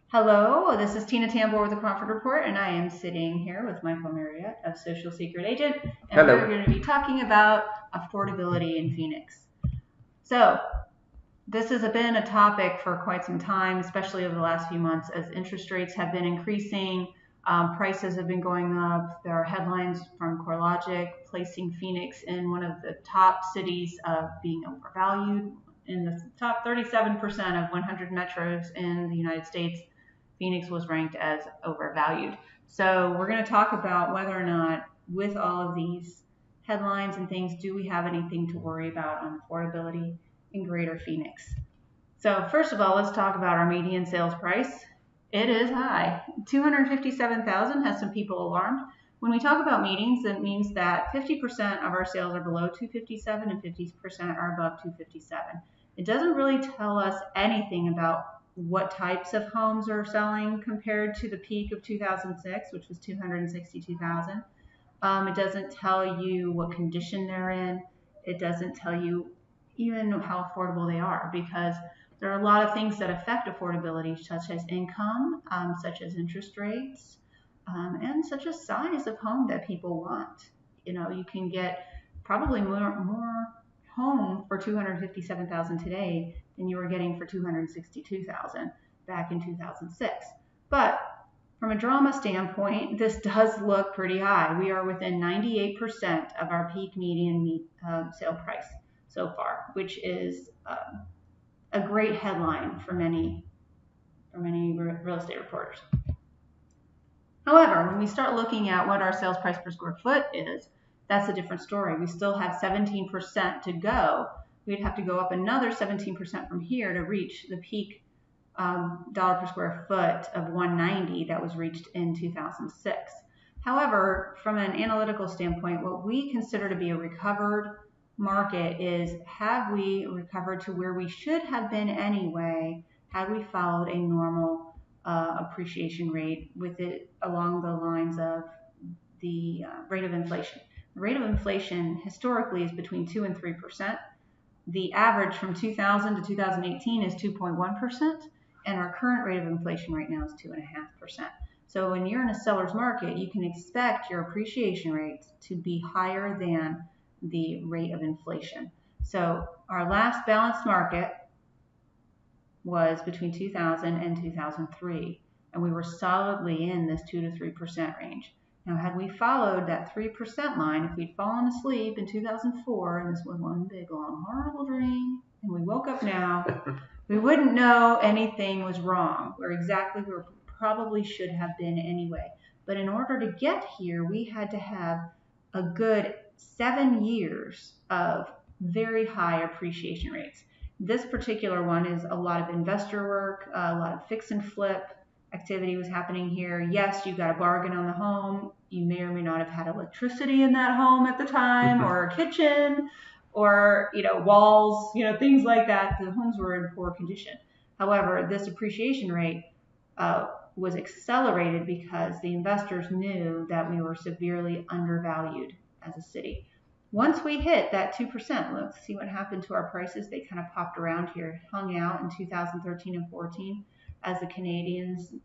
Hello, this is Tina Tambor with the Crawford Report, and I am sitting here with Michael Marriott of Social Secret Agent, and Hello. we're going to be talking about affordability in Phoenix. So, this has been a topic for quite some time, especially over the last few months as interest rates have been increasing, prices have been going up. There are headlines from CoreLogic placing Phoenix in one of the top cities of being overvalued. In the top 37% of 100 metros in the United States, Phoenix was ranked as overvalued. So we're going to talk about whether or not, with all of these headlines and things, do we have anything to worry about on affordability in Greater Phoenix? So first of all, let's talk about our median sales price. It is high. $257,000 has some people alarmed. When we talk about medians, it means that 50% of our sales are below $257,000 and 50% are above $257,000. It doesn't really tell us anything about what types of homes are selling compared to the peak of 2006, which was $262,000. It doesn't tell you what condition they're in. It doesn't tell you even how affordable they are, because there are a lot of things that affect affordability, such as income, such as interest rates, and such as size of home that people want. You can get probably more home for $257,000 today than you were getting for $262,000 back in 2006. But from a drama standpoint, this does look pretty high. We are within 98% of our peak median sale price so far, which is a great headline for many real estate reporters. However, when we start looking at what our sales price per square foot is, that's a different story. We still have 17% to go. We'd have to go up another 17% from here to reach the peak dollar per square foot of $190 that was reached in 2006. However, from an analytical standpoint, what we consider to be a recovered market is, have we recovered to where we should have been anyway had we followed a normal appreciation rate with it along the lines of the rate of inflation. The rate of inflation historically is between 2 and 3%. The average from 2000 to 2018 is 2.1%, and our current rate of inflation right now is 2.5%. So when you're in a seller's market, you can expect your appreciation rates to be higher than the rate of inflation. So our last balanced market was between 2000 and 2003, and we were solidly in this 2 to 3% range. Now, had we followed that 3% line, if we'd fallen asleep in 2004, and this was one big, long, horrible dream, and we woke up now, we wouldn't know anything was wrong. We're exactly where we probably should have been anyway. But in order to get here, we had to have a good 7 years of very high appreciation rates. This particular one is a lot of investor work, a lot of fix and flip activity was happening here. Yes, you got a bargain on the home. You may or may not have had electricity in that home at the time, or a kitchen, or walls, things like that. The homes were in poor condition. However, this appreciation rate was accelerated because the investors knew that we were severely undervalued as a city. Once we hit that 2%, let's see what happened to our prices. They kind of popped around here, hung out in 2013 and 14 as the Canadians,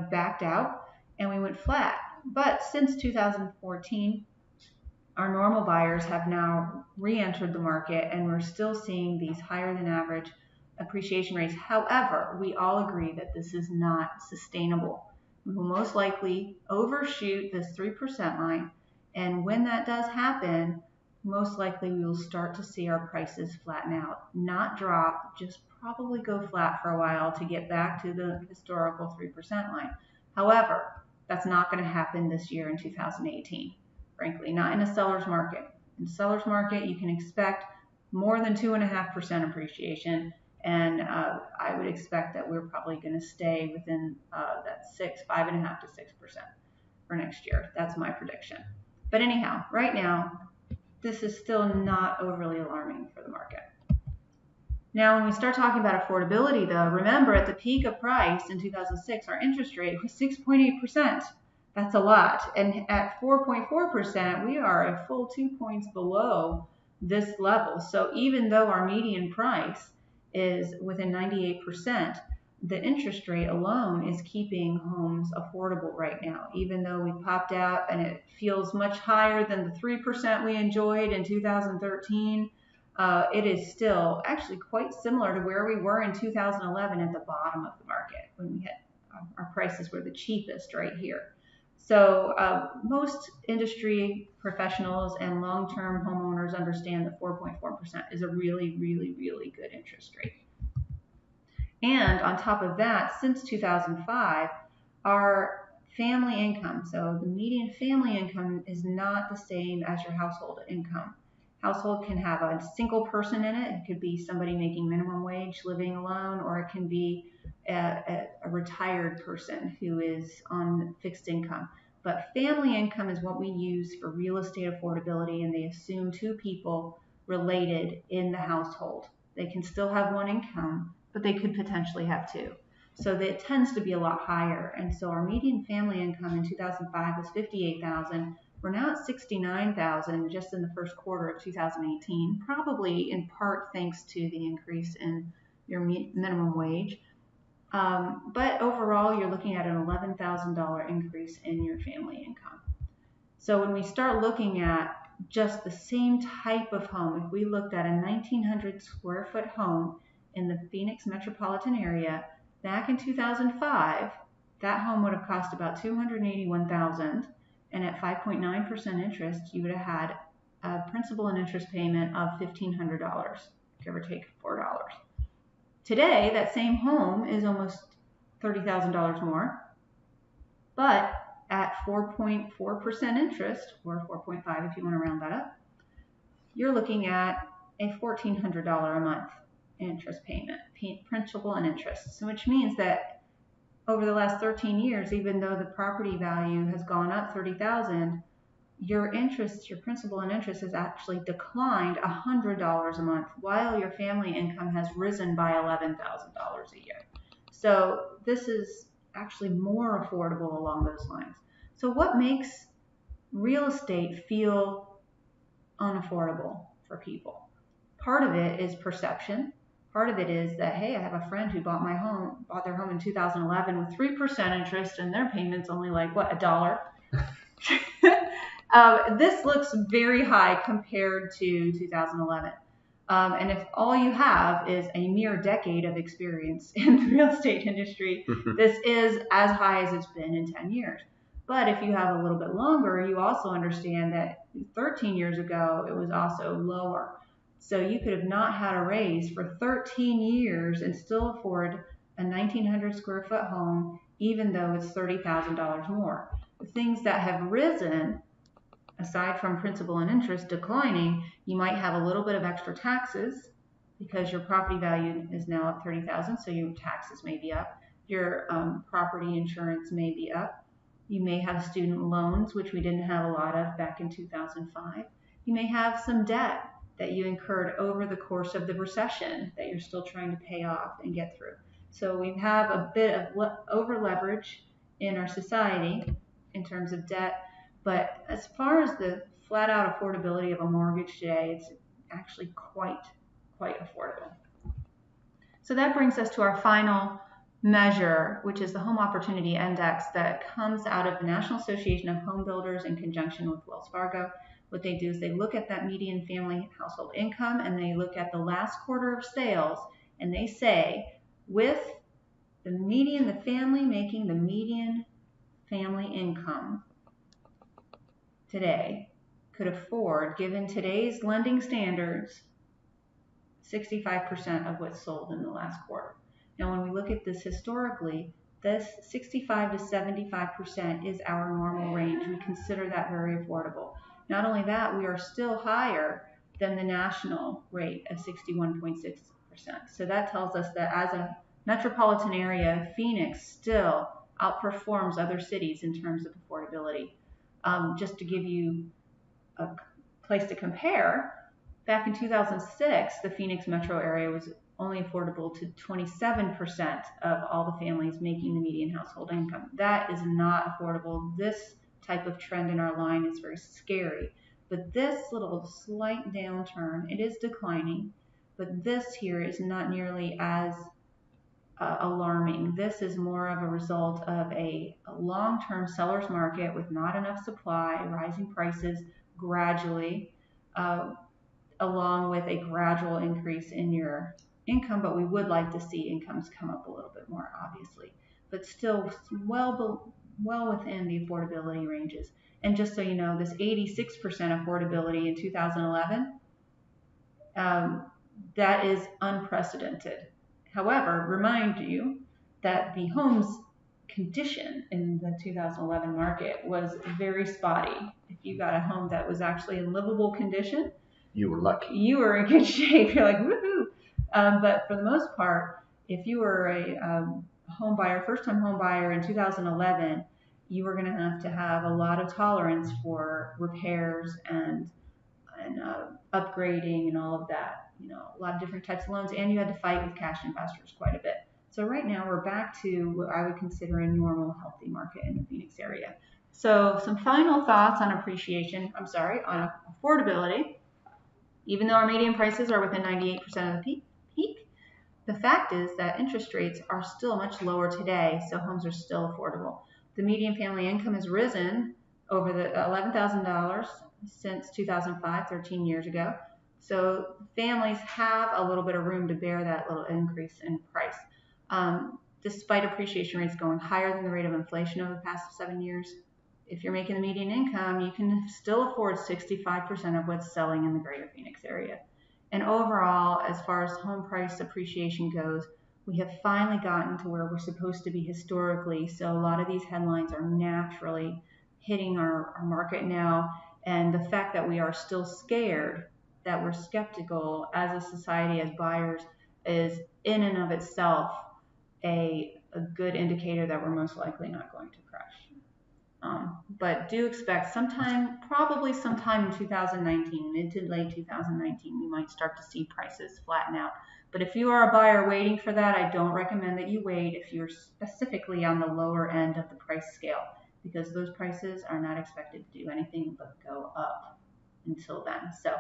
backed out, and we went flat. But since 2014, our normal buyers have now re-entered the market, and we're still seeing these higher than average appreciation rates. However, we all agree that this is not sustainable. We will most likely overshoot this 3% line, and when that does happen, most likely we will start to see our prices flatten out, not drop, just probably go flat for a while to get back to the historical 3% line. However, that's not going to happen this year in 2018, frankly, not in a seller's market. In a seller's market, you can expect more than 2.5% appreciation, and I would expect that we're probably going to stay within that 5.5% to 6% for next year. That's my prediction. But anyhow, right now, this is still not overly alarming for the market. Now, when we start talking about affordability, though, remember at the peak of price in 2006, our interest rate was 6.8%. That's a lot. And at 4.4%, we are a full 2 points below this level. So even though our median price is within 98%, the interest rate alone is keeping homes affordable right now, even though we popped out and it feels much higher than the 3% we enjoyed in 2013. It is still actually quite similar to where we were in 2011 at the bottom of the market when we had our prices were the cheapest right here. So most industry professionals and long-term homeowners understand that 4.4% is a really, really, really good interest rate. And on top of that, since 2005, our family income, so the median family income is not the same as your household income. Household can have a single person in it. It could be somebody making minimum wage living alone, or it can be a retired person who is on fixed income. But family income is what we use for real estate affordability, and they assume two people related in the household. They can still have one income, but they could potentially have two. So it tends to be a lot higher. And so our median family income in 2005 was $58,000. We're now at $69,000 just in the first quarter of 2018, probably in part thanks to the increase in your minimum wage. But overall, you're looking at an $11,000 increase in your family income. So when we start looking at just the same type of home, if we looked at a 1,900 square foot home in the Phoenix metropolitan area back in 2005, that home would have cost about $281,000, and at 5.9% interest, you would have had a principal and interest payment of $1,500, give or take $4. Today, that same home is almost $30,000 more, but at 4.4% interest, or 4.5 if you want to round that up, you're looking at a $1,400 a month interest payment, principal and interest. So which means that over the last 13 years, even though the property value has gone up $30,000, your interest, your principal and interest has actually declined $100 a month, while your family income has risen by $11,000 a year. So this is actually more affordable along those lines. So what makes real estate feel unaffordable for people? Part of it is perception. Part of it is that, hey, I have a friend who bought their home in 2011 with 3% interest, and their payment's only like, what, $1? This looks very high compared to 2011. And if all you have is a mere decade of experience in the real estate industry, this is as high as it's been in 10 years. But if you have a little bit longer, you also understand that 13 years ago, it was also lower. So you could have not had a raise for 13 years and still afford a 1,900 square foot home, even though it's $30,000 more. The things that have risen, aside from principal and interest declining, you might have a little bit of extra taxes because your property value is now up $30,000, so your taxes may be up. Your property insurance may be up. You may have student loans, which we didn't have a lot of back in 2005. You may have some debt that you incurred over the course of the recession that you're still trying to pay off and get through. So we have a bit of over leverage in our society in terms of debt. But as far as the flat out affordability of a mortgage today, it's actually quite affordable. So that brings us to our final measure, which is the Home Opportunity Index that comes out of the National Association of Home Builders in conjunction with Wells Fargo. What they do is they look at that median family household income, and they look at the last quarter of sales, and they say, with the family making the median family income today could afford, given today's lending standards, 65% of what's sold in the last quarter. Now, when we look at this historically, this 65 to 75% is our normal range. We consider that very affordable. Not only that, we are still higher than the national rate of 61.6%. So that tells us that as a metropolitan area, Phoenix still outperforms other cities in terms of affordability. Just to give you a place to compare, back in 2006, the Phoenix metro area was only affordable to 27% of all the families making the median household income. That is not affordable. This type of trend in our line is very scary. But this little slight downturn, it is declining, but this here is not nearly as alarming. This is more of a result of a long-term seller's market with not enough supply, rising prices gradually, along with a gradual increase in your income. But we would like to see incomes come up a little bit more, obviously, but still well within the affordability ranges. And just so you know, this 86% affordability in 2011, that is unprecedented. However, remind you that the home's condition in the 2011 market was very spotty. If you got a home that was actually in livable condition, you were lucky. You were in good shape. You're like, woohoo. But for the most part, if you were a home buyer, first-time home buyer in 2011, you were going to have a lot of tolerance for repairs and upgrading and all of that. You know, a lot of different types of loans, and you had to fight with cash investors quite a bit. So right now we're back to what I would consider a normal, healthy market in the Phoenix area. So some final thoughts on on affordability. Even though our median prices are within 98% of the peak, the fact is that interest rates are still much lower today, so homes are still affordable. The median family income has risen over the $11,000 since 2005, 13 years ago. So families have a little bit of room to bear that little increase in price. Despite appreciation rates going higher than the rate of inflation over the past 7 years, if you're making the median income, you can still afford 65% of what's selling in the greater Phoenix area. And overall, as far as home price appreciation goes, we have finally gotten to where we're supposed to be historically. So a lot of these headlines are naturally hitting our market now. And the fact that we are still scared, that we're skeptical as a society, as buyers, is in and of itself a good indicator that we're most likely not going to crash. But do expect probably sometime in 2019, mid to late 2019, we might start to see prices flatten out. But if you are a buyer waiting for that, I don't recommend that you wait if you're specifically on the lower end of the price scale, because those prices are not expected to do anything but go up until then. So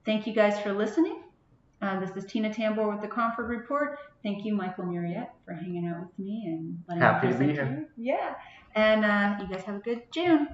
thank you guys for listening. This is Tina Tambor with the Cromford Report. Thank you, Michael Muriette, for hanging out with me and letting Happy me to be here. Yeah. And you guys have a good June.